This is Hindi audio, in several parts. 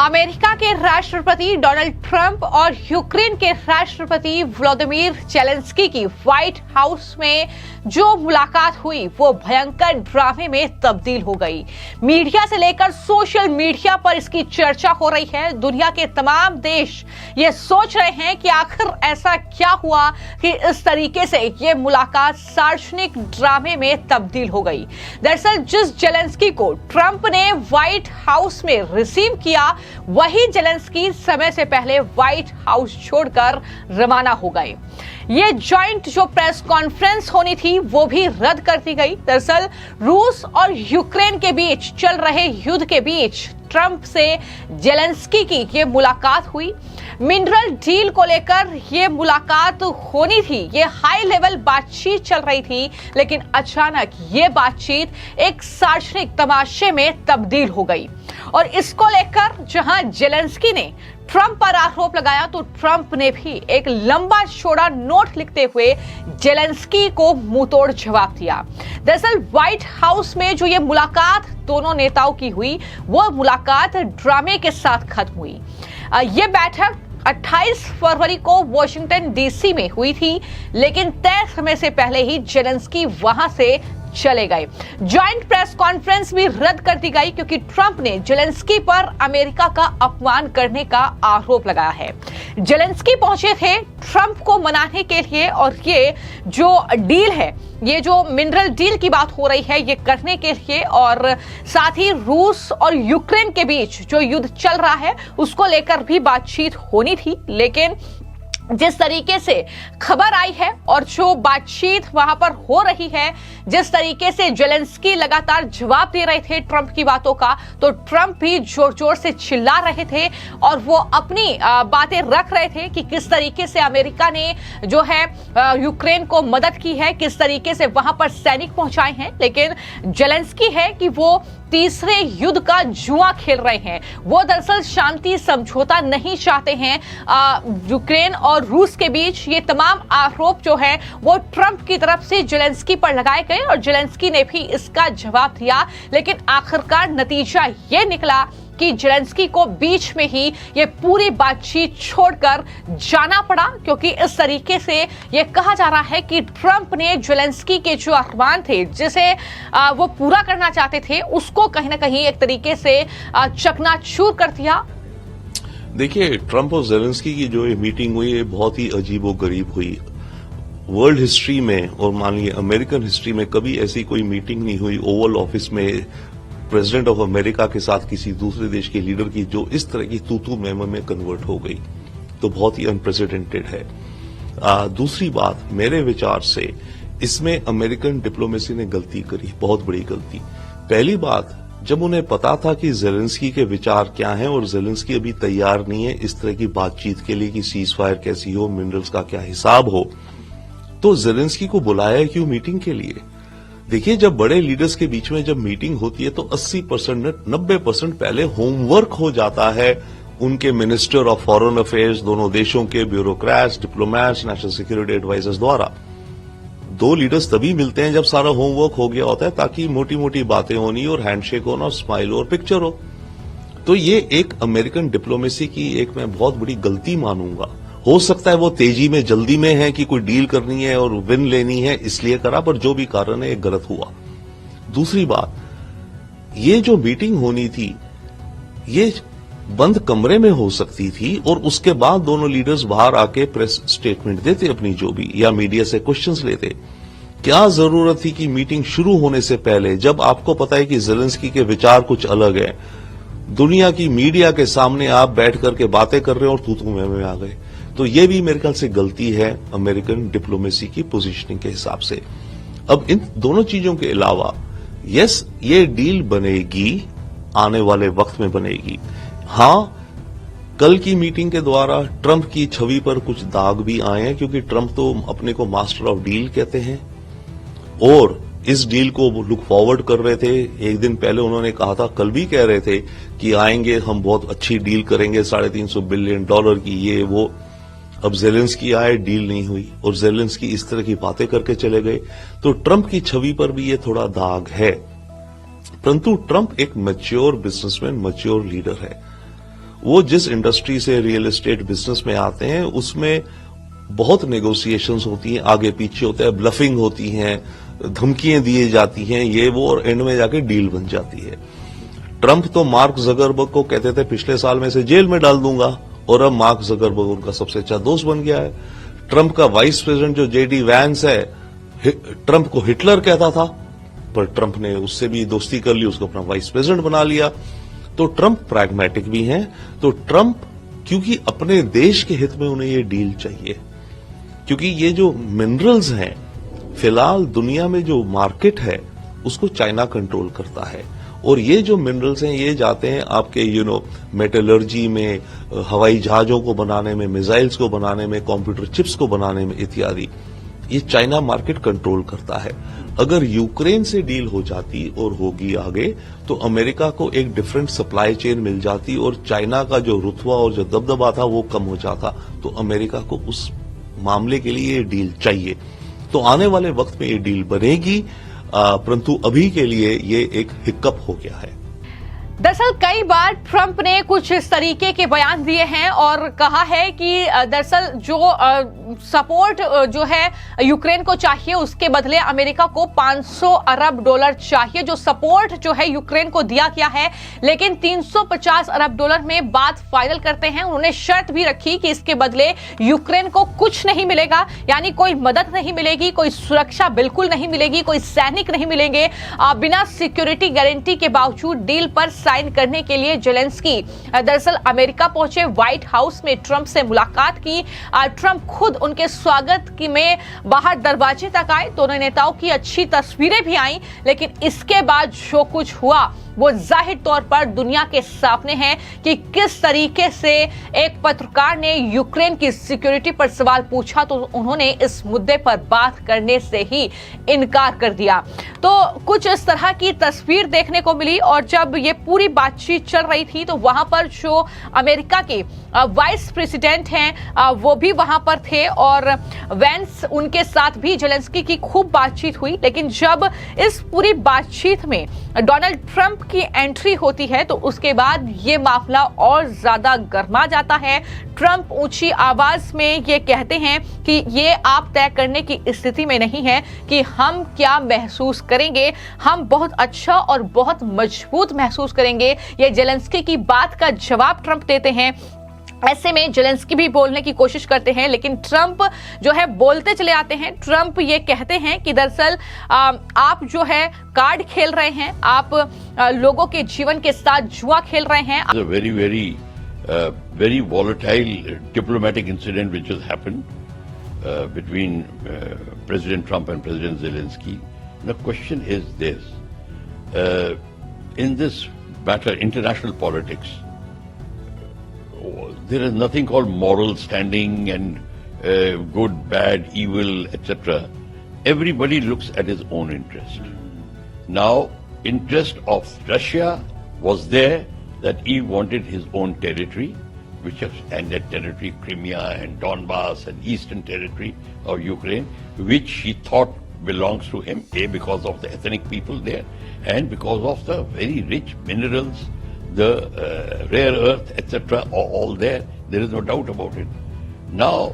अमेरिका के राष्ट्रपति डोनाल्ड ट्रंप और यूक्रेन के राष्ट्रपति व्लादिमीर जेलेंस्की की व्हाइट हाउस में जो मुलाकात हुई वो भयंकर ड्रामे में तब्दील हो गई। मीडिया से लेकर सोशल मीडिया पर इसकी चर्चा हो रही है। दुनिया के तमाम देश ये सोच रहे हैं कि आखिर ऐसा क्या हुआ कि इस तरीके से ये मुलाकात सार्वजनिक ड्रामे में तब्दील हो गई। दरअसल जिस जेलेंस्की को ट्रंप ने व्हाइट हाउस में रिसीव किया वही जेलेंस्की समय से पहले व्हाइट हाउस छोड़कर रवाना हो गए। ये जॉइंट जो प्रेस कॉन्फ्रेंस होनी थी वो भी रद्द कर दी गई। दरअसल रूस और यूक्रेन के बीच चल रहे युद्ध के बीच ट्रंप से जेलेंस्की की ये मुलाकात हुई। मिनरल डील को लेकर ये मुलाकात होनी थी, ये हाई लेवल बातचीत चल रही थी, लेकिन अचानक ये बातचीत एक सार्वजनिक तमाशे में तब्दील हो गई। और इसको लेकर जहां जेलेंस्की ने ट्रंप पर आरोप लगाया तो ट्रंप ने भी एक लंबा चौड़ा नोट लिखते हुए जेलेंस्की को मुंहतोड़ जवाब दिया। दरअसल व्हाइट हाउस में जो ये मुलाकात दोनों नेताओं की हुई वो मुलाकात ड्रामे के साथ खत्म हुई। ये बैठक 28 फरवरी को वॉशिंगटन डीसी में हुई थी, लेकिन तय समय से पहले ही जेलेंस्की वहां से चले गए। जॉइंट प्रेस कॉन्फ्रेंस भी रद्द कर दी गई क्योंकि ट्रंप ने जेलेंस्की पर अमेरिका का अपमान करने का आरोप लगाया है। जेलेंस्की पहुंचे थे ट्रंप को मनाने के लिए और ये जो डील है, ये जो मिनरल डील की बात हो रही है, ये करने के लिए और साथ ही रूस और यूक्रेन के बीच जो युद्ध चल रहा है उसको लेकर भी बातचीत होनी थी। लेकिन जिस तरीके से खबर आई है और जो बातचीत वहां पर हो रही है, जिस तरीके से जेलेंस्की लगातार जवाब दे रहे थे ट्रंप की बातों का, तो ट्रंप भी जोर जोर से चिल्ला रहे थे और वो अपनी बातें रख रहे थे कि किस तरीके से अमेरिका ने जो है यूक्रेन को मदद की है, किस तरीके से वहां पर सैनिक पहुंचाए हैं। लेकिन जेलेंस्की है कि वो तीसरे युद्ध का जुआ खेल रहे हैं। वो दरअसल शांति समझौता नहीं चाहते हैं यूक्रेन और रूस के बीच। ये तमाम आरोप जो है वो ट्रंप की तरफ से जेलेंस्की पर लगाए गए और जेलेंस्की ने भी इसका जवाब दिया। लेकिन आखिरकार नतीजा ये निकला कि जेलेंस्की को बीच में ही ये पूरी बातचीत छोड़कर जाना पड़ा, क्योंकि इस तरीके से ये कहा जा रहा है कि ट्रंप ने जेलेंस्की के जो अरमान थे, जिसे वो पूरा करना चाहते थे, उसको कहीं ना कहीं एक तरीके से चकनाचूर कर दिया। देखिए, ट्रंप और जेलेंस्की की जो ये मीटिंग हुई है बहुत ही अजीबोगरीब हुई। वर्ल्ड हिस्ट्री में और मान लीजिए अमेरिकन हिस्ट्री में कभी ऐसी कोई मीटिंग नहीं हुई ओवल ऑफिस में प्रेसिडेंट ऑफ अमेरिका के साथ किसी दूसरे देश के लीडर की, जो इस तरह की तू मैम में कन्वर्ट हो गई, तो बहुत ही अनप्रेसिडेंटेड है। दूसरी बात, मेरे विचार से इसमें अमेरिकन डिप्लोमेसी ने गलती करी, बहुत बड़ी गलती। पहली बात, जब उन्हें पता था कि जेलेंस्की के विचार क्या हैं और जेलेंस्की अभी तैयार नहीं है इस तरह की बातचीत के लिए कि सीज फायर कैसी हो, मिनरल्स का क्या हिसाब हो, तो जेलेंस्की को बुलाया क्यों मीटिंग के लिए? देखिए, जब बड़े लीडर्स के बीच में जब मीटिंग होती है तो 80% 90% पहले होमवर्क हो जाता है उनके मिनिस्टर ऑफ फॉरेन अफेयर्स, दोनों देशों के bureaucrats, diplomats, national security advisers द्वारा। दो लीडर्स तभी मिलते हैं जब सारा होमवर्क हो गया होता है, ताकि मोटी मोटी बातें होनी और हैंडशेक होना और स्माइल और पिक्चर हो। तो ये एक अमेरिकन डिप्लोमेसी की एक मैं बहुत बड़ी गलती मानूंगा। हो सकता है वो तेजी में, जल्दी में है कि कोई डील करनी है और विन लेनी है इसलिए करा, पर जो भी कारण है ये गलत हुआ। दूसरी बात, ये जो मीटिंग होनी थी ये बंद कमरे में हो सकती थी और उसके बाद दोनों लीडर्स बाहर आके प्रेस स्टेटमेंट देते अपनी जो भी, या मीडिया से क्वेश्चंस लेते। क्या जरूरत थी कि मीटिंग शुरू होने से पहले, जब आपको पता है कि जेलेंस्की के विचार कुछ अलग है, दुनिया की मीडिया के सामने आप बैठ करके बातें कर रहे हो और तू में आ गए? तो ये भी मेरे ख्याल से गलती है अमेरिकन डिप्लोमेसी की पोजीशनिंग के हिसाब से। अब इन दोनों चीजों के अलावा, यस, ये डील बनेगी, आने वाले वक्त में बनेगी। हां, कल की मीटिंग के द्वारा ट्रंप की छवि पर कुछ दाग भी आए हैं, क्योंकि ट्रंप तो अपने को मास्टर ऑफ डील कहते हैं और इस डील को लुक फॉरवर्ड कर रहे थे। एक दिन पहले उन्होंने कहा था, कल भी कह रहे थे कि आएंगे, हम बहुत अच्छी डील करेंगे, $350 बिलियन की, ये वो। अब जेलेंस्की आए, डील नहीं हुई और जेलेंस्की इस तरह की बातें करके चले गए, तो ट्रंप की छवि पर भी ये थोड़ा दाग है। परंतु ट्रंप एक मैच्योर बिजनेसमैन, मैच्योर लीडर है वो जिस इंडस्ट्री से रियल एस्टेट बिजनेस में आते हैं उसमें बहुत नेगोशिएशंस होती हैं, आगे पीछे होता है, ब्लफिंग होती हैं, धमकियां दी जाती हैं, ये वो, और एंड में जाके डील बन जाती है। ट्रंप तो मार्क जकरबर्ग को कहते थे पिछले साल में इसे जेल में डाल दूंगा, और अब मार्क जकरबर्ग उनका सबसे अच्छा दोस्त बन गया है। ट्रंप का वाइस प्रेसिडेंट जो जेडी वैंस है, ट्रंप को हिटलर कहता था, पर ट्रंप ने उससे भी दोस्ती कर ली, उसको अपना वाइस प्रेसिडेंट बना लिया। तो ट्रंप प्रैग्मेटिक भी हैं। तो ट्रंप, क्योंकि अपने देश के हित में उन्हें ये डील चाहिए, क्योंकि ये जो मिनरल्स हैं, फिलहाल दुनिया में जो मार्केट है उसको चाइना कंट्रोल करता है, और ये जो मिनरल्स हैं ये जाते हैं आपके मेटलर्जी में, हवाई जहाजों को बनाने में, मिसाइल्स को बनाने में, कंप्यूटर चिप्स को बनाने में इत्यादि। ये चाइना मार्केट कंट्रोल करता है। अगर यूक्रेन से डील हो जाती और होगी आगे, तो अमेरिका को एक डिफरेंट सप्लाई चेन मिल जाती और चाइना का जो रुतबा और जो दबदबा था वो कम हो जाता। तो अमेरिका को उस मामले के लिए ये डील चाहिए। तो आने वाले वक्त में ये डील बनेगी, परंतु अभी के लिए ये एक हिक्कप हो गया है। दरअसल कई बार ट्रंप ने कुछ इस तरीके के बयान दिए हैं और कहा है कि दरअसल जो सपोर्ट जो है यूक्रेन को चाहिए, उसके बदले अमेरिका को 500 अरब डॉलर चाहिए, जो सपोर्ट जो है यूक्रेन को दिया गया है। लेकिन 350 अरब डॉलर में बात फाइनल करते हैं। उन्होंने शर्त भी रखी कि इसके बदले यूक्रेन को कुछ नहीं मिलेगा, यानी कोई मदद नहीं मिलेगी, कोई सुरक्षा बिल्कुल नहीं मिलेगी, कोई सैनिक नहीं मिलेंगे। बिना सिक्योरिटी गारंटी के बावजूद डील पर साइन करने के लिए जेलेंस्की दरअसल अमेरिका पहुंचे। व्हाइट हाउस में ट्रंप से मुलाकात की। ट्रंप खुद उनके स्वागत में बाहर दरवाजे तक आए। दोनों नेताओं की अच्छी तस्वीरें भी आई, लेकिन इसके बाद जो कुछ हुआ वो जाहिर तौर पर दुनिया के सामने है कि किस तरीके से एक पत्रकार ने यूक्रेन की सिक्योरिटी पर सवाल पूछा तो उन्होंने इस मुद्दे पर बात करने से ही इनकार कर दिया। तो कुछ इस तरह की तस्वीर देखने को मिली। और जब ये पूरी बातचीत चल रही थी तो वहां पर जो अमेरिका के वाइस प्रेसिडेंट हैं वो भी वहां पर थे और वेंस, उनके साथ भी जेलेंस्की की खूब बातचीत हुई। लेकिन जब इस पूरी बातचीत में डोनाल्ड ट्रंप की एंट्री होती है तो उसके बाद ये मामला और ज्यादा गर्मा जाता है। ट्रंप ऊंची आवाज में ये कहते हैं कि ये आप तय करने की स्थिति में नहीं है कि हम क्या महसूस करेंगे, हम बहुत अच्छा और बहुत मजबूत महसूस करेंगे। ये जेलेंस्की की बात का जवाब ट्रंप देते हैं। ऐसे में जेलेंस्की भी बोलने की कोशिश करते हैं, लेकिन ट्रंप जो है बोलते चले आते हैं। ट्रंप ये कहते हैं कि दरअसल आप जो है कार्ड खेल रहे हैं, आप लोगों के जीवन के साथ जुआ खेल रहे हैं। Very volatile diplomatic incident which has happened between President Trump and President Zelensky. The question is this: in this matter, international politics, there is nothing called moral standing and good, bad, evil, etc. Everybody looks at his own interest. Now, interest of Russia was there that he wanted his own territory, and that territory, Crimea and Donbass and Eastern Territory of Ukraine, which he thought belongs to him, because of the ethnic people there, and because of the very rich minerals, the rare earth, etc., are all there. There is no doubt about it. Now,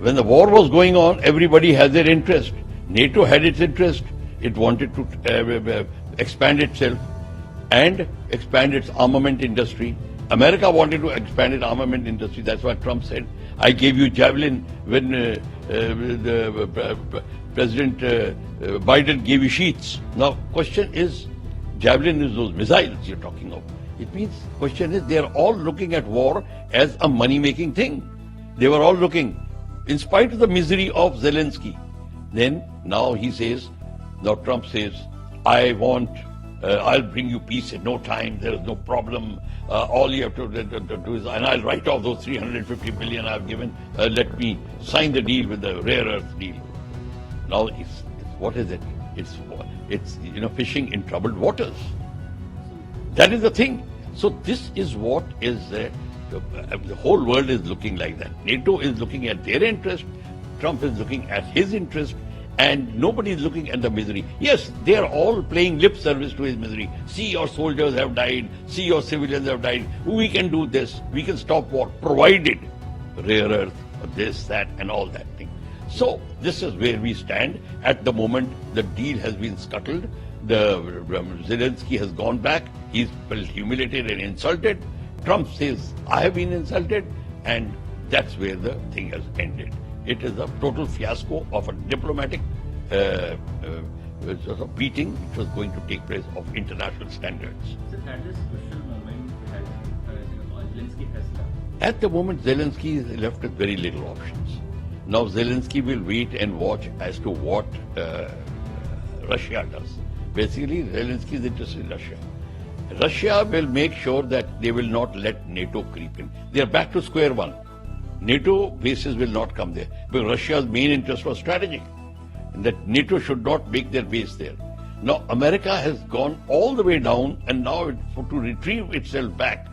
when the war was going on, everybody has their interest. NATO had its interest. It wanted to expand itself and expand its armament industry. America wanted to expand its armament industry. That's why Trump said, I gave you Javelin when President Biden gave you sheets. Now, question is, Javelin is those missiles you're talking of. It means, question is, they are all looking at war as a money-making thing. They were all looking, in spite of the misery of Zelensky. Then, now he says, now Trump says, I want, I'll bring you peace in no time, there is no problem. All you have to do is, and I'll write off those 350 billion I've given, let me sign the deal with the rare earth deal. Now, what is it? It's fishing in troubled waters. That is the thing. So this is what is the whole world is looking like that. NATO is looking at their interest. Trump is looking at his interest. and nobody is looking at the misery. Yes, they are all playing lip service to his misery. See, your soldiers have died. See, your civilians have died. We can do this. We can stop war, provided rare earth, this, that, and all that thing. So this is where we stand. At the moment, the deal has been scuttled. Zelensky has gone back. He's felt humiliated and insulted. Trump says, I have been insulted, and that's where the thing has ended. It is a total fiasco of a diplomatic sort of beating which was going to take place of international standards. So at this crucial moment, Zelensky has left. At the moment, Zelensky is left with very little options. Now Zelensky will wait and watch as to what Russia does. Basically, Zelensky is interested in Russia. Russia will make sure that they will not let NATO creep in. They are back to square one. NATO bases will not come there. But Russia's main interest was strategic, and that NATO should not make their base there. Now America has gone all the way down, and now to retrieve itself back,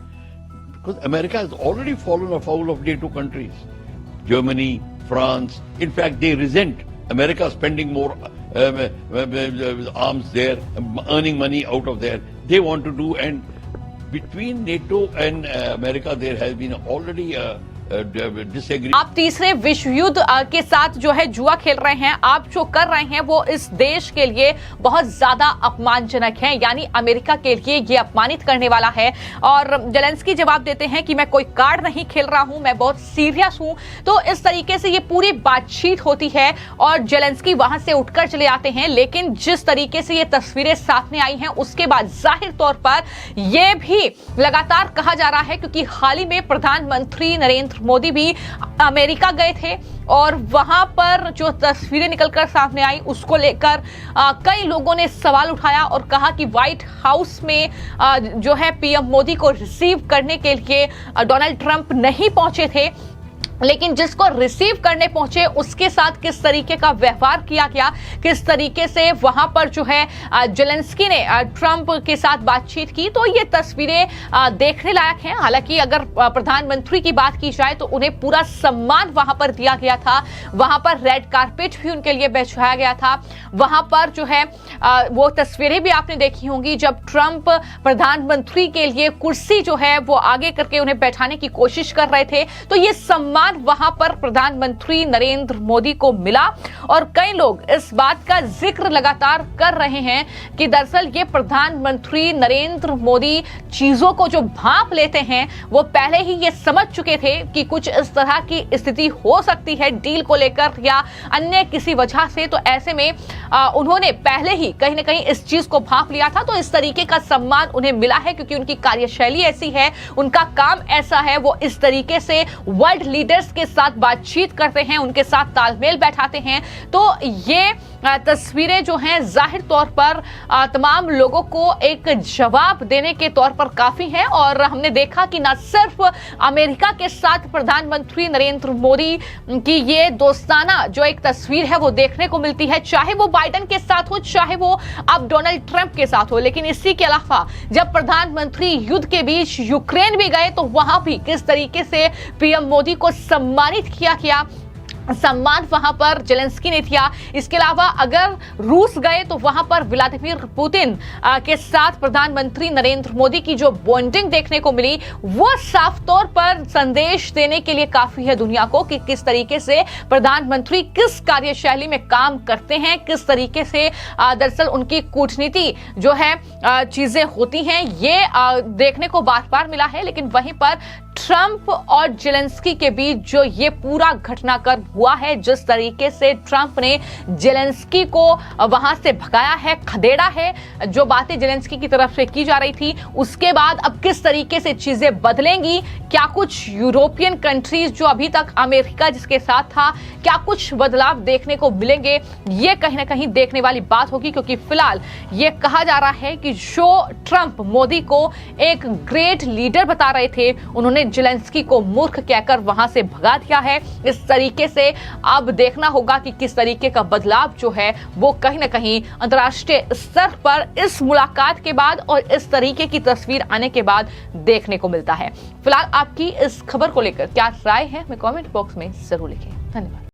because America has already fallen afoul of NATO countries. Germany, France, in fact they resent America spending more arms there, earning money out of there. They want to do, and between NATO and America there has been already a disagree. आप तीसरे विश्व युद्ध के साथ जो है जुआ खेल रहे हैं। आप जो कर रहे हैं वो इस देश के लिए बहुत ज्यादा अपमानजनक है, यानी अमेरिका के लिए ये अपमानित करने वाला है। और जेलेंस्की जवाब देते हैं कि मैं कोई कार्ड नहीं खेल रहा हूं, मैं बहुत सीरियस हूं। तो इस तरीके से ये पूरी बातचीत होती है और जेलेंस्की वहां से उठकर चले आते हैं। लेकिन जिस तरीके से ये तस्वीरें सामने आई हैं उसके बाद जाहिर तौर पर यह भी लगातार कहा जा रहा है, क्योंकि हाल ही में प्रधानमंत्री नरेंद्र मोदी भी अमेरिका गए थे और वहां पर जो तस्वीरें निकलकर सामने आई उसको लेकर कई लोगों ने सवाल उठाया और कहा कि व्हाइट हाउस में जो है पीएम मोदी को रिसीव करने के लिए डोनाल्ड ट्रंप नहीं पहुंचे थे, लेकिन जिसको रिसीव करने पहुंचे उसके साथ किस तरीके का व्यवहार किया गया, किस तरीके से वहां पर जो है जेलेंस्की ने ट्रंप के साथ बातचीत की, तो ये तस्वीरें देखने लायक हैं। हालांकि अगर प्रधानमंत्री की बात की जाए तो उन्हें पूरा सम्मान वहां पर दिया गया था, वहां पर रेड कारपेट भी उनके लिए बिछाया गया था। वहां पर जो है वो तस्वीरें भी आपने देखी होंगी जब ट्रंप प्रधानमंत्री के लिए कुर्सी जो है वो आगे करके उन्हें बैठाने की कोशिश कर रहे थे। तो ये सम्मान वहां पर प्रधानमंत्री नरेंद्र मोदी को मिला और कई लोग इस बात का जिक्र लगातार कर रहे हैं कि दरअसल ये प्रधानमंत्री नरेंद्र मोदी चीजों को जो भांप लेते हैं वो पहले ही ये समझ चुके थे कि कुछ इस तरह की स्थिति हो सकती है डील को लेकर या अन्य किसी वजह से। तो ऐसे में उन्होंने पहले ही कहीं ना कहीं इस चीज को भांप लिया था। तो इस तरीके का सम्मान उन्हें मिला है क्योंकि उनकी कार्यशैली ऐसी है, उनका काम ऐसा है, वो इस तरीके से वर्ल्ड लीडर्स के साथ बातचीत करते हैं, उनके साथ तालमेल बैठाते हैं। तो ये तस्वीरें जो हैं जाहिर तौर पर तमाम लोगों को एक जवाब देने के तौर पर काफी हैं। और हमने देखा कि न सिर्फ अमेरिका के साथ प्रधानमंत्री नरेंद्र मोदी की ये दोस्ताना जो एक तस्वीर है वो देखने को मिलती है, चाहे वो बाइडेन के साथ हो, चाहे वो अब डोनाल्ड ट्रंप के साथ हो। लेकिन इसी के अलावा जब प्रधानमंत्री युद्ध के बीच यूक्रेन भी गए तो वहां भी किस तरीके से पीएम मोदी को सम्मानित किया गया, सम्मान वहां पर जेलेंस्की ने किया। इसके अलावा अगर रूस गए तो वहां पर व्लादिमीर पुतिन के साथ प्रधानमंत्री नरेंद्र मोदी की जो बॉन्डिंग देखने को मिली वो साफ तौर पर संदेश देने के लिए काफी है दुनिया को कि किस तरीके से प्रधानमंत्री किस कार्यशैली में काम करते हैं, किस तरीके से दरअसल उनकी कूटनीति जो है चीजें होती हैं, ये देखने को बार बार मिला है। लेकिन वहीं पर ट्रंप और जेलेंस्की के बीच जो ये पूरा घटनाक्रम हुआ है, जिस तरीके से ट्रंप ने जेलेंस्की को वहां से भगाया है, खदेड़ा है, जो बातें जेलेंस्की की तरफ से की जा रही थी, उसके बाद अब किस तरीके से चीजें बदलेंगी, क्या कुछ यूरोपियन कंट्रीज जो अभी तक अमेरिका जिसके साथ था, क्या कुछ बदलाव देखने को मिलेंगे, ये कहीं ना कहीं देखने वाली बात होगी। क्योंकि फिलहाल ये कहा जा रहा है कि जो ट्रंप मोदी को एक ग्रेट लीडर बता रहे थे, उन्होंने जेलेंस्की को मूर्ख कहकर वहां से भगा दिया है। इस तरीके से अब देखना होगा कि किस तरीके का बदलाव जो है वो कहीं ना कहीं अंतर्राष्ट्रीय स्तर पर इस मुलाकात के बाद और इस तरीके की तस्वीर आने के बाद देखने को मिलता है। फिलहाल आपकी इस खबर को लेकर क्या राय है, मैं कमेंट बॉक्स में जरूर लिखें। धन्यवाद।